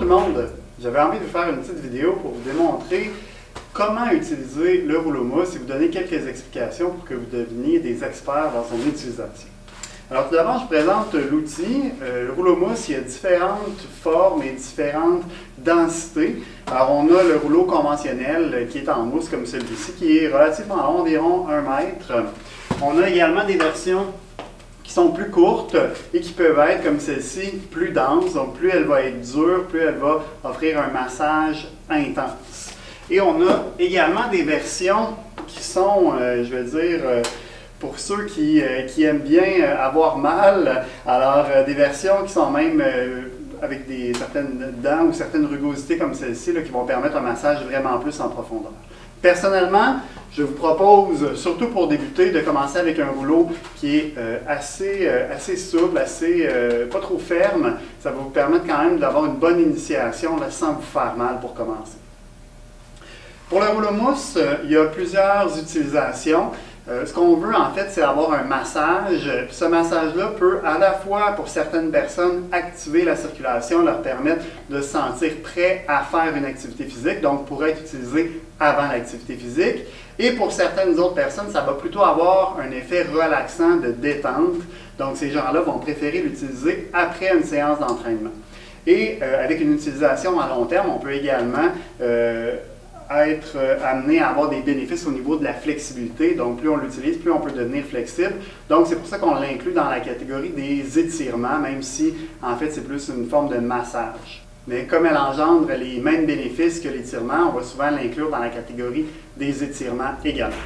tout le monde, j'avais envie de vous faire une petite vidéo pour vous démontrer comment utiliser le rouleau mousse et vous donner quelques explications pour que vous deveniez des experts dans son utilisation. Alors tout d'abord, je présente l'outil. Le rouleau mousse, il y a différentes formes et différentes densités. Alors on a le rouleau conventionnel qui est en mousse comme celui-ci, qui est relativement long, environ 1 mètre. On a également des versions qui sont plus courtes et qui peuvent être, comme celle-ci, plus denses. Donc plus elle va être dure, plus elle va offrir un massage intense. Et on a également des versions qui sont, je vais dire, pour ceux qui aiment bien avoir mal, alors des versions qui sont même avec certaines dents ou certaines rugosités comme celle-ci qui vont permettre un massage vraiment plus en profondeur. Personnellement, je vous propose, surtout pour débuter, de commencer avec un rouleau qui est assez souple, pas trop ferme. Ça va vous permettre quand même d'avoir une bonne initiation là, sans vous faire mal pour commencer. Pour le rouleau mousse, il y a plusieurs utilisations. Ce qu'on veut en fait, c'est avoir un massage. Ce massage-là peut à la fois, pour certaines personnes, activer la circulation, leur permettre de se sentir prêt à faire une activité physique, donc pourrait être utilisé avant l'activité physique. Et pour certaines autres personnes, ça va plutôt avoir un effet relaxant de détente. Donc ces gens-là vont préférer l'utiliser après une séance d'entraînement. Et avec une utilisation à long terme, on peut également être amené à avoir des bénéfices au niveau de la flexibilité. Donc, plus on l'utilise, plus on peut devenir flexible. Donc, c'est pour ça qu'on l'inclut dans la catégorie des étirements, même si, en fait, c'est plus une forme de massage. Mais comme elle engendre les mêmes bénéfices que l'étirement, on va souvent l'inclure dans la catégorie des étirements également.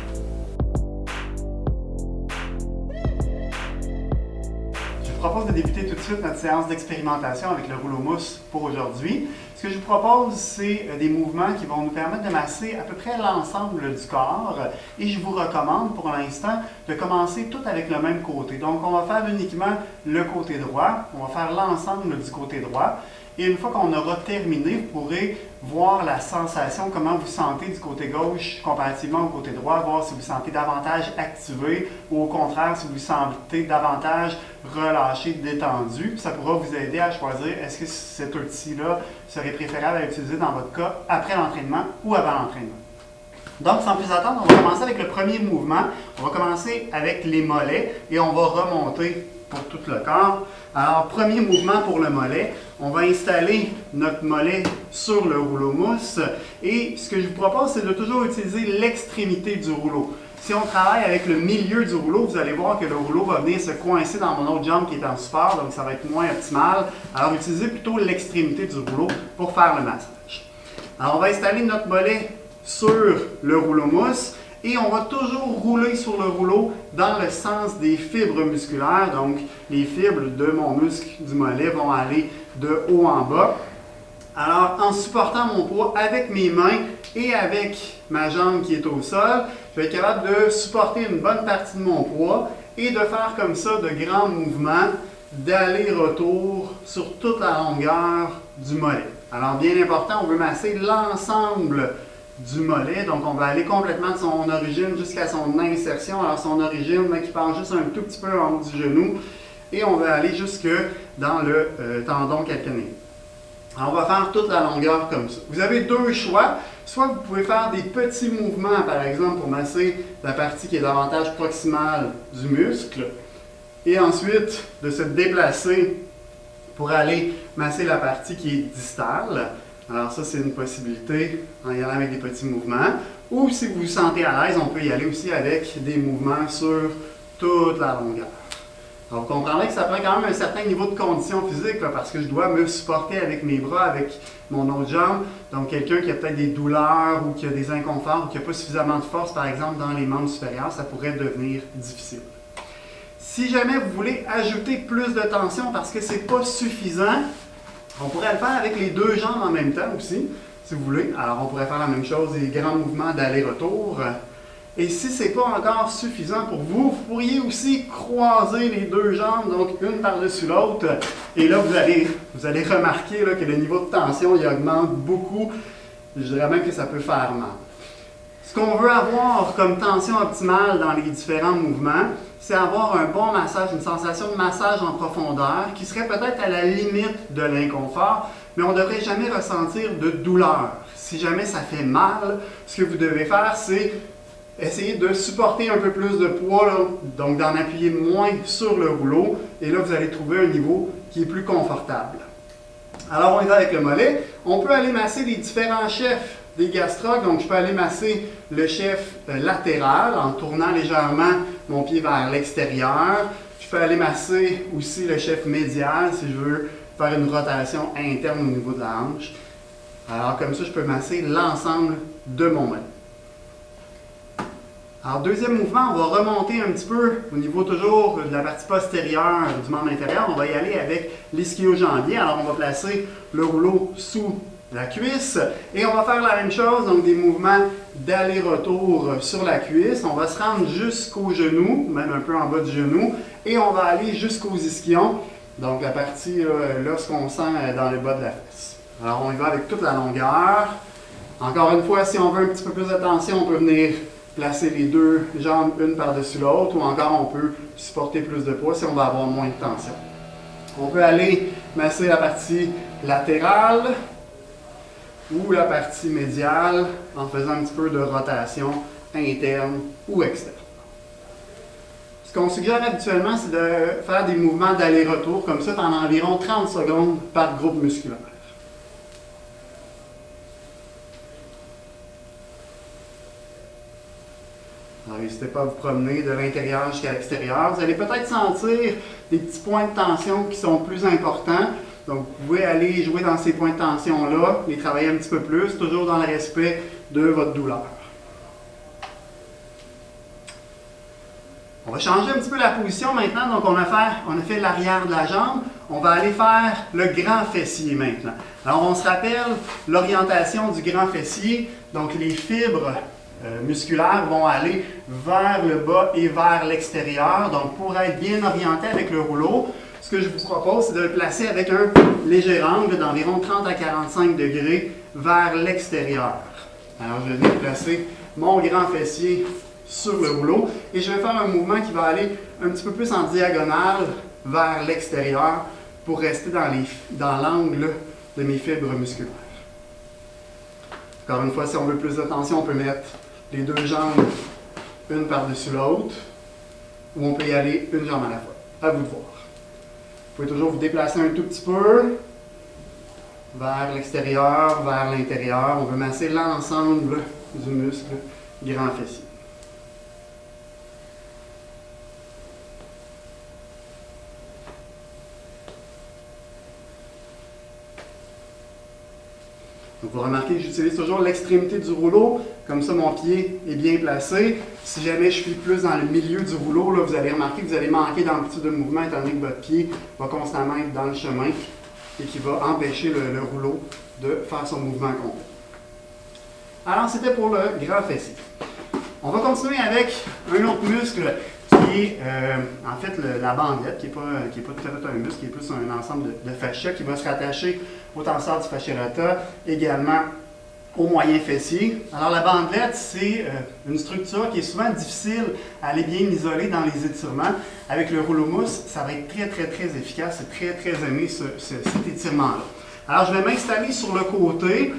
Je vous propose de débuter tout de suite notre séance d'expérimentation avec le rouleau mousse pour aujourd'hui. Ce que je vous propose, c'est des mouvements qui vont nous permettre de masser à peu près l'ensemble du corps. Et je vous recommande pour l'instant de commencer tout avec le même côté. Donc, on va faire uniquement le côté droit. On va faire l'ensemble du côté droit. Et une fois qu'on aura terminé, vous pourrez voir la sensation, comment vous sentez du côté gauche comparativement au côté droit, voir si vous sentez davantage activé ou au contraire, si vous sentez davantage relâché, détendu. Puis ça pourra vous aider à choisir est-ce que cet outil-là serait préférable à utiliser dans votre cas après l'entraînement ou avant l'entraînement. Donc, sans plus attendre, on va commencer avec le premier mouvement. On va commencer avec les mollets et on va remonter pour tout le corps. Alors, premier mouvement pour le mollet. On va installer notre mollet sur le rouleau mousse et ce que je vous propose, c'est de toujours utiliser l'extrémité du rouleau. Si on travaille avec le milieu du rouleau, vous allez voir que le rouleau va venir se coincer dans mon autre jambe qui est en support, donc ça va être moins optimal. Alors, utilisez plutôt l'extrémité du rouleau pour faire le massage. Alors, on va installer notre mollet sur le rouleau mousse. Et on va toujours rouler sur le rouleau dans le sens des fibres musculaires. Donc, les fibres de mon muscle du mollet vont aller de haut en bas. Alors, en supportant mon poids avec mes mains et avec ma jambe qui est au sol, je vais être capable de supporter une bonne partie de mon poids et de faire comme ça de grands mouvements d'aller-retour sur toute la longueur du mollet. Alors, bien important, on veut masser l'ensemble du mollet. Donc, on va aller complètement de son origine jusqu'à son insertion. Alors, son origine qui part juste un tout petit peu en haut du genou. Et on va aller jusque dans le tendon calcanéen. Alors, on va faire toute la longueur comme ça. Vous avez deux choix. Soit vous pouvez faire des petits mouvements, par exemple, pour masser la partie qui est davantage proximale du muscle. Et ensuite, de se déplacer pour aller masser la partie qui est distale. Alors ça, c'est une possibilité en y allant avec des petits mouvements. Ou si vous vous sentez à l'aise, on peut y aller aussi avec des mouvements sur toute la longueur. Alors vous comprendrez que ça prend quand même un certain niveau de condition physique là, parce que je dois me supporter avec mes bras, avec mon autre jambe. Donc quelqu'un qui a peut-être des douleurs ou qui a des inconforts ou qui n'a pas suffisamment de force, par exemple, dans les membres supérieurs, ça pourrait devenir difficile. Si jamais vous voulez ajouter plus de tension parce que ce n'est pas suffisant, on pourrait le faire avec les deux jambes en même temps aussi, si vous voulez. Alors, on pourrait faire la même chose, des grands mouvements d'aller-retour. Et si ce n'est pas encore suffisant pour vous, vous pourriez aussi croiser les deux jambes, donc une par-dessus l'autre. Et là, vous allez remarquer là, que le niveau de tension il augmente beaucoup. Je dirais même que ça peut faire mal. Ce qu'on veut avoir comme tension optimale dans les différents mouvements, c'est avoir un bon massage, une sensation de massage en profondeur qui serait peut-être à la limite de l'inconfort, mais on ne devrait jamais ressentir de douleur. Si jamais ça fait mal, ce que vous devez faire, c'est essayer de supporter un peu plus de poids, là, donc d'en appuyer moins sur le rouleau, et là vous allez trouver un niveau qui est plus confortable. Alors on y va avec le mollet. On peut aller masser les différents chefs des gastrocs, donc je peux aller masser le chef latéral en tournant légèrement mon pied vers l'extérieur. Je peux aller masser aussi le chef médial si je veux faire une rotation interne au niveau de la hanche. Alors comme ça, je peux masser l'ensemble de mon mollet. Alors deuxième mouvement, on va remonter un petit peu au niveau toujours de la partie postérieure du membre inférieur. On va y aller avec l'ischio-jambier. Alors on va placer le rouleau sous la cuisse et on va faire la même chose, donc des mouvements d'aller-retour sur la cuisse. On va se rendre jusqu'au genou, même un peu en bas du genou, et on va aller jusqu'aux ischions, donc la partie là, ce qu'on sent dans le bas de la fesse. Alors on y va avec toute la longueur. Encore une fois, si on veut un petit peu plus de tension, on peut venir placer les deux jambes une par-dessus l'autre, ou encore on peut supporter plus de poids si on va avoir moins de tension. On peut aller masser la partie latérale ou la partie médiale en faisant un petit peu de rotation interne ou externe. Ce qu'on suggère habituellement, c'est de faire des mouvements d'aller-retour comme ça pendant environ 30 secondes par groupe musculaire. Alors, n'hésitez pas à vous promener de l'intérieur jusqu'à l'extérieur. Vous allez peut-être sentir des petits points de tension qui sont plus importants. Donc, vous pouvez aller jouer dans ces points de tension-là, les travailler un petit peu plus, toujours dans le respect de votre douleur. On va changer un petit peu la position maintenant. Donc, on a fait l'arrière de la jambe. On va aller faire le grand fessier maintenant. Alors, on se rappelle l'orientation du grand fessier. Donc, les fibres musculaires vont aller vers le bas et vers l'extérieur. Donc, pour être bien orienté avec le rouleau, ce que je vous propose, c'est de le placer avec un léger angle d'environ 30 à 45 degrés vers l'extérieur. Alors, je vais placer mon grand fessier sur le rouleau et je vais faire un mouvement qui va aller un petit peu plus en diagonale vers l'extérieur pour rester dans l'angle de mes fibres musculaires. Encore une fois, si on veut plus de tension, on peut mettre les deux jambes une par-dessus l'autre ou on peut y aller une jambe à la fois. À vous de voir. Vous pouvez toujours vous déplacer un tout petit peu vers l'extérieur, vers l'intérieur. On veut masser l'ensemble du muscle grand fessier. Donc, vous remarquez que j'utilise toujours l'extrémité du rouleau, comme ça mon pied est bien placé. Si jamais je suis plus dans le milieu du rouleau, là, vous allez remarquer que vous allez manquer d'amplitude de mouvement étant donné que votre pied va constamment être dans le chemin et qui va empêcher le rouleau de faire son mouvement complet. Alors, c'était pour le grand fessier. On va continuer avec un autre muscle qui est en fait la bandelette, qui n'est pas tout à fait un muscle, qui est plus un ensemble de fascia qui va se rattacher au tenseur du fascia lata, également au moyen fessier. Alors la bandelette, c'est une structure qui est souvent difficile à aller bien isoler dans les étirements. Avec le rouleau mousse, ça va être très efficace et très aimé cet étirement-là. Alors je vais m'installer sur le côté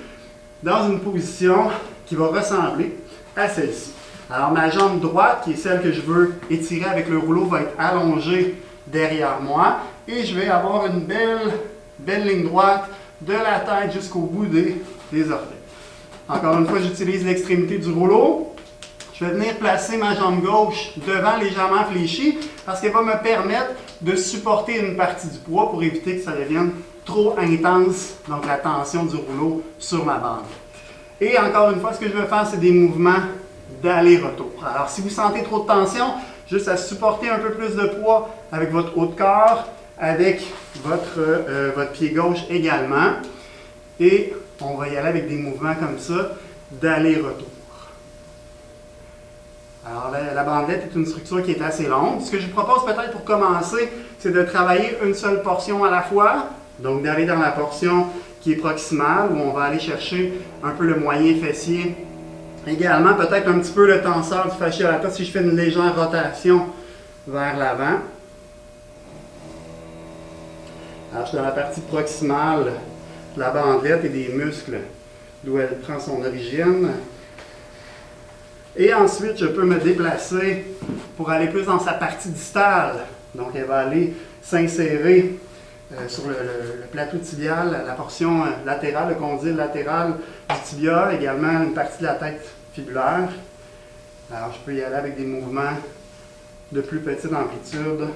dans une position qui va ressembler à celle-ci. Alors ma jambe droite, qui est celle que je veux étirer avec le rouleau, va être allongée derrière moi et je vais avoir une belle ligne droite de la tête jusqu'au bout des orteils. Encore une fois, j'utilise l'extrémité du rouleau. Je vais venir placer ma jambe gauche devant légèrement fléchie parce qu'elle va me permettre de supporter une partie du poids pour éviter que ça devienne trop intense, donc la tension du rouleau sur ma bande. Et encore une fois, ce que je vais faire, c'est des mouvements d'aller-retour. Alors, si vous sentez trop de tension, juste à supporter un peu plus de poids avec votre haut de corps, avec votre pied gauche également. Et on va y aller avec des mouvements comme ça, d'aller-retour. Alors, la bandelette est une structure qui est assez longue. Ce que je vous propose peut-être pour commencer, c'est de travailler une seule portion à la fois. Donc, d'aller dans la portion qui est proximale, où on va aller chercher un peu le moyen fessier Également, peut-être un petit peu le tenseur du fascia lata si je fais une légère rotation vers l'avant. Alors, je suis dans la partie proximale de la bandelette et des muscles d'où elle prend son origine. Et ensuite, je peux me déplacer pour aller plus dans sa partie distale. Donc, elle va aller s'insérer sur le plateau tibial, la portion latérale, le condyle latéral du tibia, également une partie de la tête fibulaire. Alors, je peux y aller avec des mouvements de plus petite amplitude,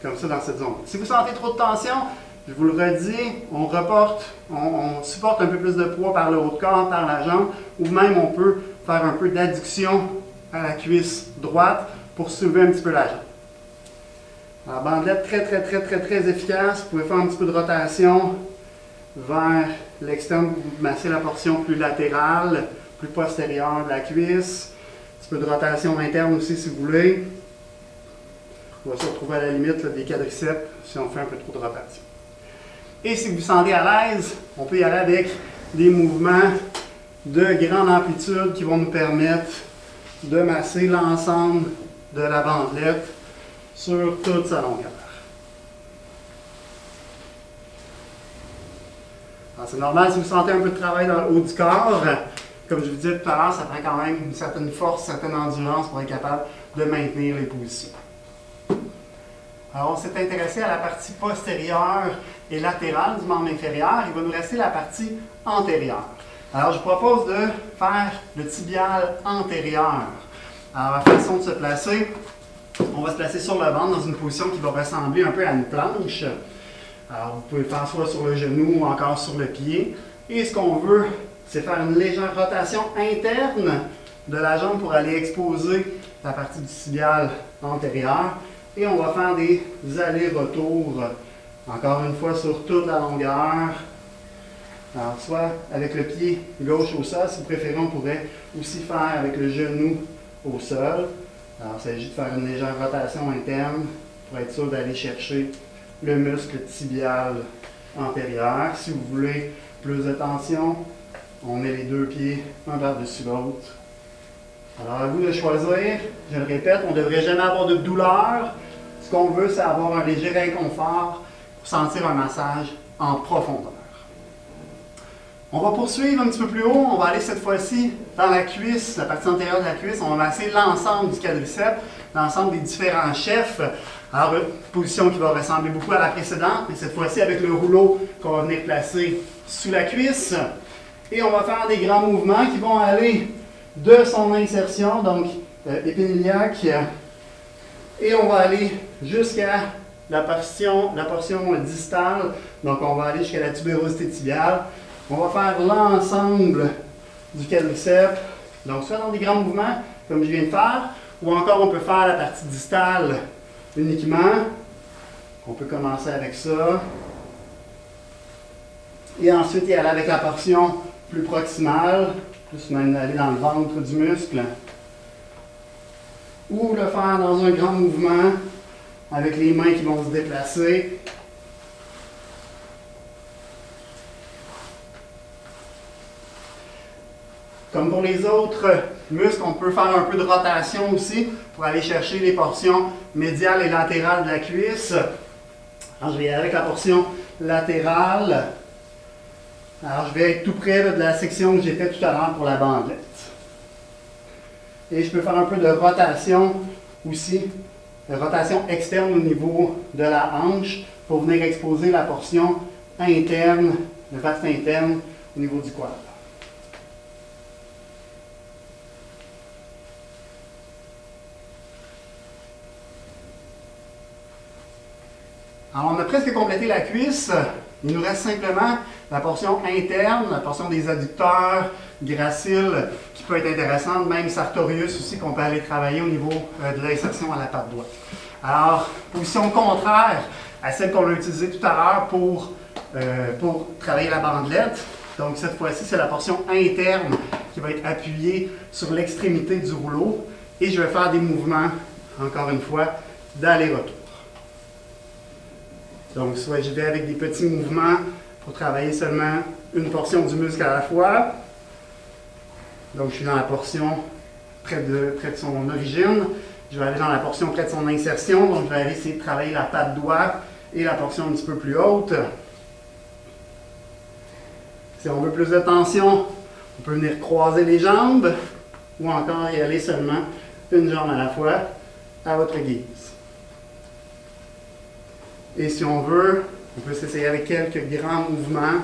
comme ça dans cette zone. Si vous sentez trop de tension, je vous le redis, on reporte, on supporte un peu plus de poids par le haut de corps, par la jambe, ou même on peut faire un peu d'adduction à la cuisse droite pour soulever un petit peu la jambe. Alors, bandelette très efficace. Vous pouvez faire un petit peu de rotation vers l'externe pour masser la portion plus latérale, plus postérieure de la cuisse. Un petit peu de rotation interne aussi si vous voulez. On va se retrouver à la limite là, des quadriceps si on fait un peu trop de rotation. Et si vous vous sentez à l'aise, on peut y aller avec des mouvements de grande amplitude qui vont nous permettre de masser l'ensemble de la bandelette sur toute sa longueur. C'est normal si vous sentez un peu de travail dans le haut du corps. Comme je vous disais tout à l'heure, ça prend quand même une certaine force, une certaine endurance pour être capable de maintenir les positions. Alors, on s'est intéressé à la partie postérieure et latérale du membre inférieur. Il va nous rester la partie antérieure. Alors, je vous propose de faire le tibial antérieur. Alors, la façon de se placer, on va se placer sur le ventre dans une position qui va ressembler un peu à une planche. Alors, vous pouvez le faire soit sur le genou ou encore sur le pied. Et ce qu'on veut, c'est faire une légère rotation interne de la jambe pour aller exposer la partie du tibial antérieur. Et on va faire des allers-retours, encore une fois, sur toute la longueur. Alors, soit avec le pied gauche au sol, si vous préférez, on pourrait aussi faire avec le genou au sol. Alors, il s'agit de faire une légère rotation interne pour être sûr d'aller chercher le muscle tibial antérieur. Si vous voulez plus de tension, on met les deux pieds un par-dessus l'autre. Alors, à vous de choisir. Je le répète, on ne devrait jamais avoir de douleur. Ce qu'on veut, c'est avoir un léger inconfort pour sentir un massage en profondeur. On va poursuivre un petit peu plus haut. On va aller cette fois-ci dans la cuisse, la partie antérieure de la cuisse. On va masser l'ensemble du quadriceps, l'ensemble des différents chefs. Alors, une position qui va ressembler beaucoup à la précédente, mais cette fois-ci avec le rouleau qu'on va venir placer sous la cuisse. Et on va faire des grands mouvements qui vont aller de son insertion, donc épiniliaque, et on va aller jusqu'à la portion distale. Donc, on va aller jusqu'à la tubérosité tibiale. On va faire l'ensemble du quadriceps, donc soit dans des grands mouvements, comme je viens de faire, ou encore on peut faire la partie distale uniquement. On peut commencer avec ça. Et ensuite, y aller avec la portion plus proximale, plus même aller dans le ventre du muscle. Ou le faire dans un grand mouvement, avec les mains qui vont se déplacer. Comme pour les autres muscles, on peut faire un peu de rotation aussi pour aller chercher les portions médiales et latérales de la cuisse. Alors, je vais y aller avec la portion latérale. Alors, je vais être tout près là, de la section que j'ai fait tout à l'heure pour la bandelette. Et je peux faire un peu de rotation aussi, de rotation externe au niveau de la hanche pour venir exposer la portion interne, le vaste interne au niveau du quad. Alors, on a presque complété la cuisse. Il nous reste simplement la portion interne, la portion des adducteurs, graciles, qui peut être intéressante, même sartorius aussi, qu'on peut aller travailler au niveau de l'insertion à la patte droite. Alors, position contraire à celle qu'on a utilisée tout à l'heure pour travailler la bandelette. Donc, cette fois-ci, c'est la portion interne qui va être appuyée sur l'extrémité du rouleau. Et je vais faire des mouvements, encore une fois, d'aller-retour. Donc, soit je vais avec des petits mouvements pour travailler seulement une portion du muscle à la fois. Donc, je suis dans la portion près de son origine. Je vais aller dans la portion près de son insertion. Donc, je vais aller essayer de travailler la patte doigt et la portion un petit peu plus haute. Si on veut plus de tension, on peut venir croiser les jambes ou encore y aller seulement une jambe à la fois à votre guise. Et si on veut, on peut s'essayer avec quelques grands mouvements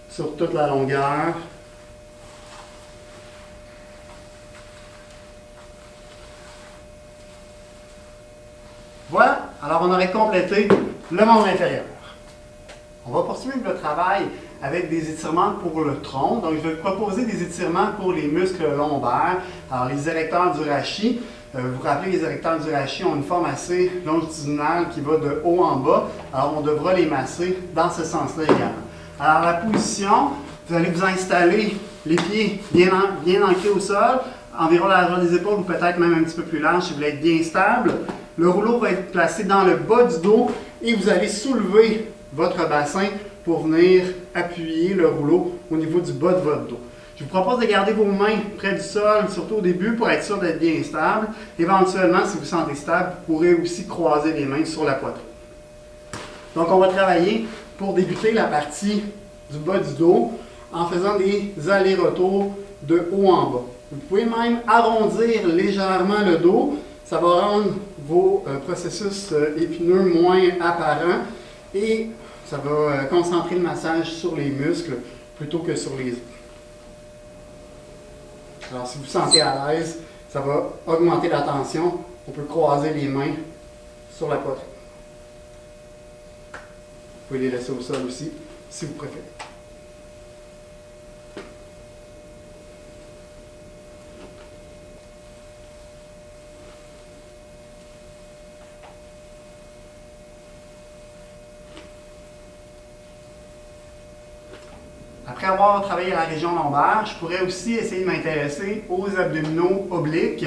sur toute la longueur. Voilà, alors on aurait complété le membre inférieur. On va poursuivre le travail avec des étirements pour le tronc. Donc, je vais vous proposer des étirements pour les muscles lombaires. Alors, les érecteurs du rachis. Vous vous rappelez, les érecteurs du rachis ont une forme assez longitudinale qui va de haut en bas. Alors, on devra les masser dans ce sens-là également. Alors, la position, vous allez vous installer les pieds bien ancrés au sol, environ la largeur des épaules ou peut-être même un petit peu plus large si vous voulez être bien stable. Le rouleau va être placé dans le bas du dos et vous allez soulever votre bassin pour venir appuyer le rouleau au niveau du bas de votre dos. Je vous propose de garder vos mains près du sol, surtout au début, pour être sûr d'être bien stable. Éventuellement, si vous vous sentez stable, vous pourrez aussi croiser les mains sur la poitrine. Donc, on va travailler pour débuter la partie du bas du dos en faisant des allers-retours de haut en bas. Vous pouvez même arrondir légèrement le dos. Ça va rendre vos processus épineux moins apparents et ça va concentrer le massage sur les muscles plutôt que sur les os. Alors, si vous vous sentez à l'aise, ça va augmenter la tension. On peut croiser les mains sur la poitrine. Vous pouvez les laisser au sol aussi, si vous préférez. Après avoir travaillé la région lombaire, je pourrais aussi essayer de m'intéresser aux abdominaux obliques,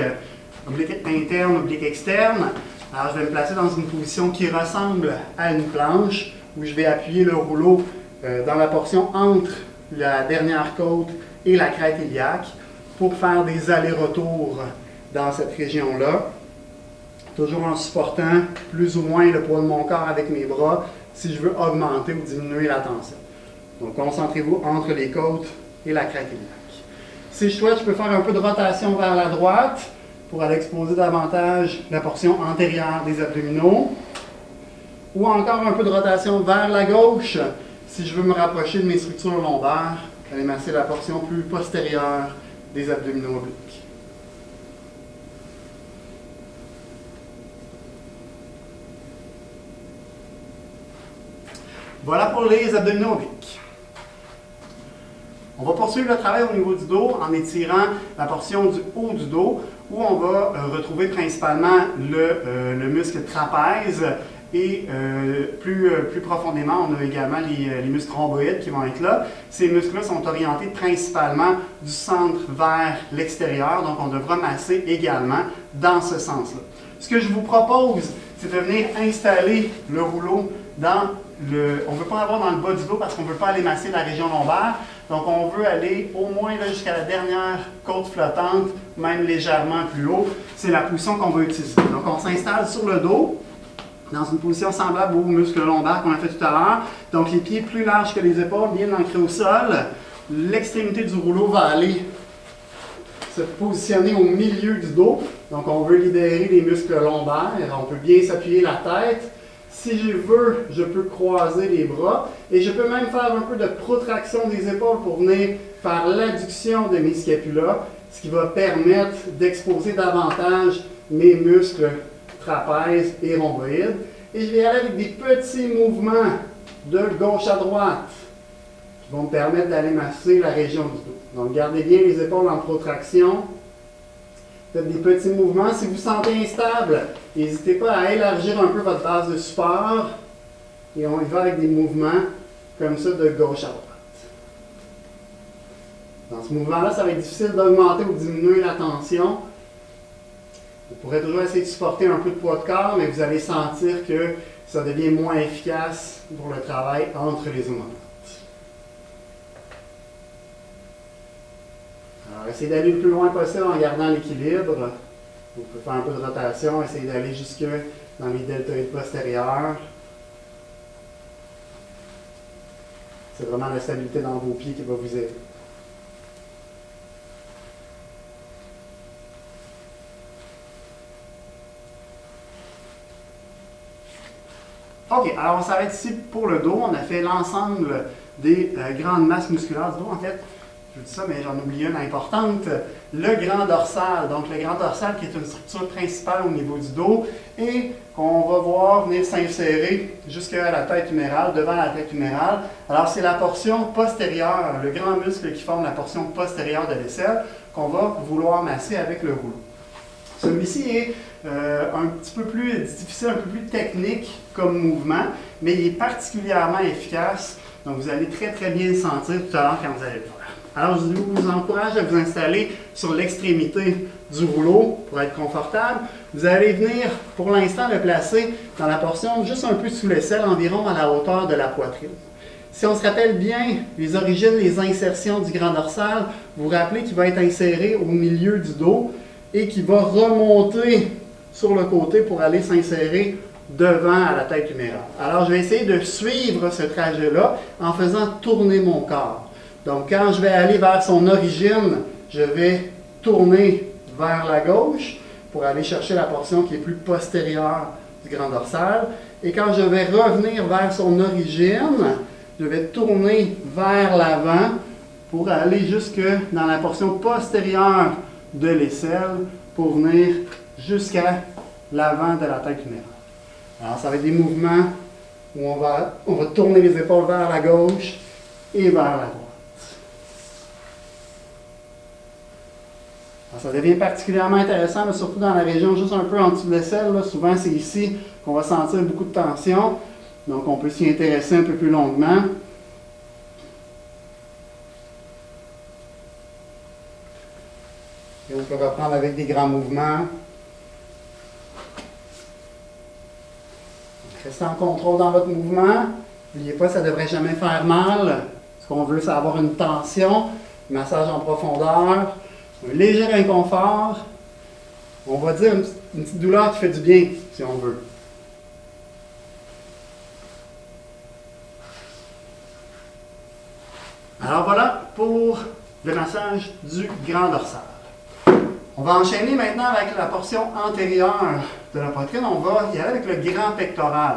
oblique interne, oblique externe. Alors, je vais me placer dans une position qui ressemble à une planche, où je vais appuyer le rouleau dans la portion entre la dernière côte et la crête iliaque pour faire des allers-retours dans cette région-là, toujours en supportant plus ou moins le poids de mon corps avec mes bras si je veux augmenter ou diminuer la tension. Donc, concentrez-vous entre les côtes et la crête iliaque. Si je souhaite, je peux faire un peu de rotation vers la droite pour aller exposer davantage la portion antérieure des abdominaux. Ou encore un peu de rotation vers la gauche si je veux me rapprocher de mes structures lombaires, aller masser la portion plus postérieure des abdominaux obliques. Voilà pour les abdominaux obliques. On va poursuivre le travail au niveau du dos en étirant la portion du haut du dos où on va retrouver principalement le muscle trapèze et plus profondément, on a également les muscles rhomboïdes qui vont être là. Ces muscles-là sont orientés principalement du centre vers l'extérieur, donc on devra masser également dans ce sens-là. Ce que je vous propose, c'est de venir installer le rouleau dans on ne veut pas avoir dans le bas du dos parce qu'on ne veut pas aller masser la région lombaire. Donc, on veut aller au moins jusqu'à la dernière côte flottante, même légèrement plus haut. C'est la position qu'on va utiliser. Donc, on s'installe sur le dos, dans une position semblable aux muscles lombaires qu'on a fait tout à l'heure. Donc, les pieds plus larges que les épaules, bien ancrés au sol. L'extrémité du rouleau va aller se positionner au milieu du dos. Donc, on veut libérer les muscles lombaires. On peut bien s'appuyer la tête. Si je veux, je peux croiser les bras et je peux même faire un peu de protraction des épaules pour venir faire l'adduction de mes scapulas, ce qui va permettre d'exposer davantage mes muscles trapèzes et rhomboïdes. Et je vais aller avec des petits mouvements de gauche à droite qui vont me permettre d'aller masser la région du dos. Donc, gardez bien les épaules en protraction. Faites des petits mouvements. Si vous vous sentez instable, n'hésitez pas à élargir un peu votre base de support. Et on y va avec des mouvements comme ça de gauche à droite. Dans ce mouvement-là, ça va être difficile d'augmenter ou de diminuer la tension. Vous pourrez toujours essayer de supporter un peu de poids de corps, mais vous allez sentir que ça devient moins efficace pour le travail entre les omoplates. Alors, essayez d'aller le plus loin possible en gardant l'équilibre. Vous pouvez faire un peu de rotation, essayez d'aller jusque dans les deltoïdes postérieurs. C'est vraiment la stabilité dans vos pieds qui va vous aider. OK, alors on s'arrête ici pour le dos. On a fait l'ensemble des grandes masses musculaires du dos. En fait, je vous dis ça, mais j'en oublie une importante. Le grand dorsal. Donc, le grand dorsal qui est une structure principale au niveau du dos et qu'on va voir venir s'insérer jusqu'à la tête humérale, devant la tête humérale. Alors, c'est la portion postérieure, le grand muscle qui forme la portion postérieure de l'aisselle qu'on va vouloir masser avec le rouleau. Celui-ci est un petit peu plus difficile, un peu plus technique comme mouvement, mais il est particulièrement efficace. Donc, vous allez très, très bien le sentir tout à l'heure quand vous allez le faire. Alors, je vous encourage à vous installer sur l'extrémité du rouleau pour être confortable. Vous allez venir, pour l'instant, le placer dans la portion juste un peu sous l'aisselle, environ à la hauteur de la poitrine. Si on se rappelle bien les origines, les insertions du grand dorsal, vous vous rappelez qu'il va être inséré au milieu du dos et qui va remonter sur le côté pour aller s'insérer devant à la tête humérale. Alors, je vais essayer de suivre ce trajet-là en faisant tourner mon corps. Donc, quand je vais aller vers son origine, je vais tourner vers la gauche pour aller chercher la portion qui est plus postérieure du grand dorsal. Et quand je vais revenir vers son origine, je vais tourner vers l'avant pour aller jusque dans la portion postérieure de l'aisselle pour venir jusqu'à l'avant de la tête humérale. Alors, ça va être des mouvements où on va tourner les épaules vers la gauche et vers la droite. Alors, ça devient particulièrement intéressant, mais surtout dans la région juste un peu en dessous de l'aisselle. Souvent, c'est ici qu'on va sentir beaucoup de tension. Donc, on peut s'y intéresser un peu plus longuement. Et on peut reprendre avec des grands mouvements. Restez en contrôle dans votre mouvement. N'oubliez pas, ça ne devrait jamais faire mal. Ce qu'on veut, c'est avoir une tension, un massage en profondeur, un léger inconfort. On va dire une petite douleur qui fait du bien, si on veut. Alors voilà pour le massage du grand dorsal. On va enchaîner maintenant avec la portion antérieure de la poitrine. On va y aller avec le grand pectoral.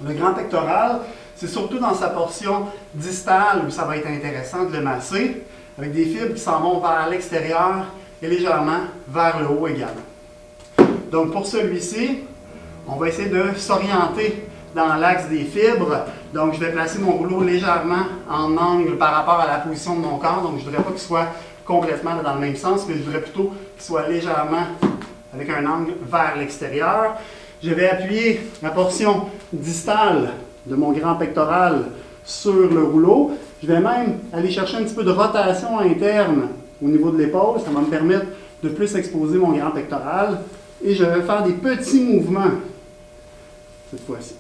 Le grand pectoral, c'est surtout dans sa portion distale où ça va être intéressant de le masser, avec des fibres qui s'en vont vers l'extérieur et légèrement vers le haut également. Donc pour celui-ci, on va essayer de s'orienter dans l'axe des fibres. Donc je vais placer mon rouleau légèrement en angle par rapport à la position de mon corps. Donc je ne voudrais pas qu'il soit complètement dans le même sens, mais je voudrais plutôt qu'il soit légèrement avec un angle vers l'extérieur. Je vais appuyer la portion distale de mon grand pectoral sur le rouleau. Je vais même aller chercher un petit peu de rotation interne au niveau de l'épaule. Ça va me permettre de plus exposer mon grand pectoral. Et je vais faire des petits mouvements cette fois-ci.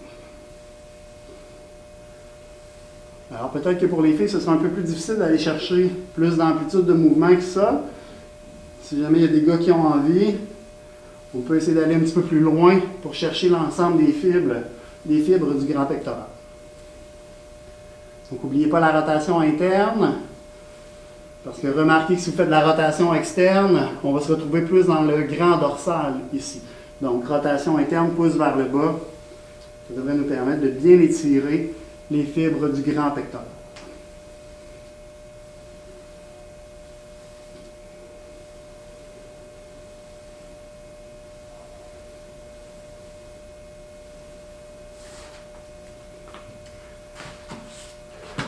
Alors peut-être que pour les filles, ce sera un peu plus difficile d'aller chercher plus d'amplitude de mouvement que ça. Si jamais il y a des gars qui ont envie, on peut essayer d'aller un petit peu plus loin pour chercher l'ensemble des fibres du grand pectoral. Donc n'oubliez pas la rotation interne, parce que remarquez que si vous faites de la rotation externe, on va se retrouver plus dans le grand dorsal ici. Donc rotation interne, pouce vers le bas, ça devrait nous permettre de bien étirer les fibres du grand pectoral.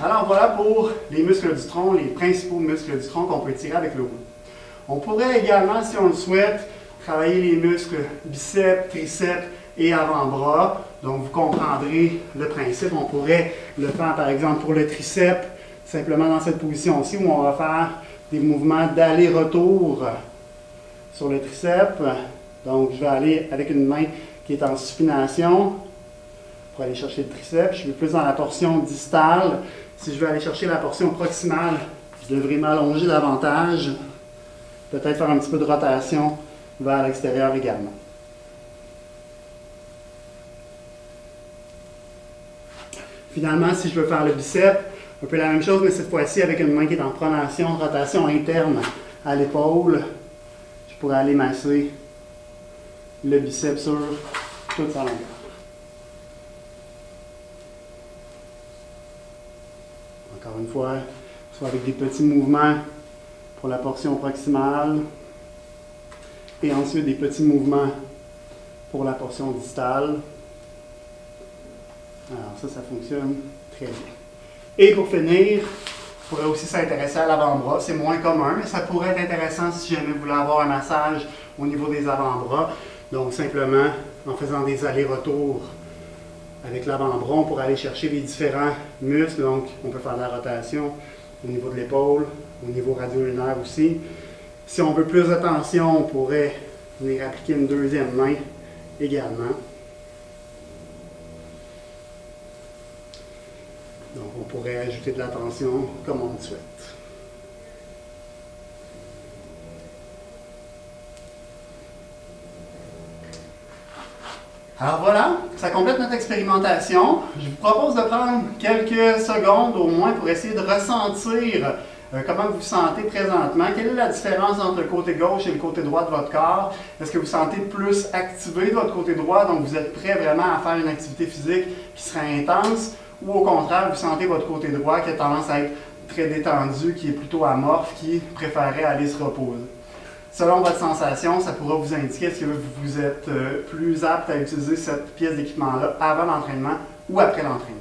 Alors voilà pour les muscles du tronc, les principaux muscles du tronc qu'on peut tirer avec le rouleau. On pourrait également, si on le souhaite, travailler les muscles biceps, triceps et avant-bras. Donc vous comprendrez le principe. On pourrait le faire par exemple pour le triceps, simplement dans cette position-ci où on va faire des mouvements d'aller-retour sur le triceps. Donc je vais aller avec une main qui est en supination pour aller chercher le triceps. Je vais plus dans la portion distale. Si je veux aller chercher la portion proximale, je devrais m'allonger davantage Peut-être faire un petit peu de rotation vers l'extérieur également. Finalement, si je veux faire le biceps, un peu la même chose, mais cette fois-ci avec une main qui est en pronation, rotation interne à l'épaule, je pourrais aller masser le biceps sur toute sa longueur. Encore une fois, soit avec des petits mouvements pour la portion proximale et ensuite des petits mouvements pour la portion distale. Alors ça fonctionne très bien. Et pour finir, on pourrait aussi s'intéresser à l'avant-bras. C'est moins commun, mais ça pourrait être intéressant si jamais vous voulez avoir un massage au niveau des avant-bras. Donc simplement en faisant des allers-retours avec l'avant-bras, on pourrait aller chercher les différents muscles. Donc on peut faire de la rotation au niveau de l'épaule, au niveau radio-ulnaire aussi. Si on veut plus de tension, on pourrait venir appliquer une deuxième main également. Donc, on pourrait ajouter de la tension comme on le souhaite. Alors voilà, ça complète notre expérimentation. Je vous propose de prendre quelques secondes au moins pour essayer de ressentir comment vous vous sentez présentement. Quelle est la différence entre le côté gauche et le côté droit de votre corps? Est-ce que vous vous sentez plus activé de votre côté droit, donc vous êtes prêt vraiment à faire une activité physique qui sera intense? Ou au contraire, vous sentez votre côté droit qui a tendance à être très détendu, qui est plutôt amorphe, qui préférerait aller se reposer. Selon votre sensation, ça pourra vous indiquer est-ce que vous êtes plus apte à utiliser cette pièce d'équipement-là avant l'entraînement ou après l'entraînement.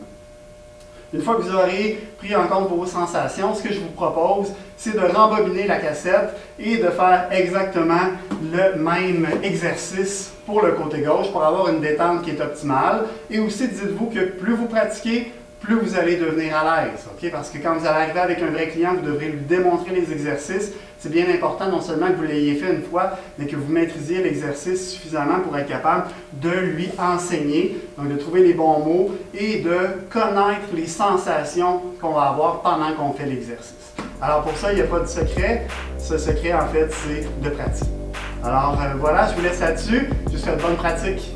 Une fois que vous aurez pris en compte vos sensations, ce que je vous propose, c'est de rembobiner la cassette et de faire exactement le même exercice pour le côté gauche pour avoir une détente qui est optimale. Et aussi, dites-vous que plus vous pratiquez, plus vous allez devenir à l'aise. Okay? Parce que quand vous allez arriver avec un vrai client, vous devrez lui démontrer les exercices. C'est bien important non seulement que vous l'ayez fait une fois, mais que vous maîtrisiez l'exercice suffisamment pour être capable de lui enseigner, donc de trouver les bons mots et de connaître les sensations qu'on va avoir pendant qu'on fait l'exercice. Alors pour ça, il n'y a pas de secret. Ce secret, en fait, c'est de pratique. Alors voilà, je vous laisse là-dessus. Je vous souhaite bonne pratique.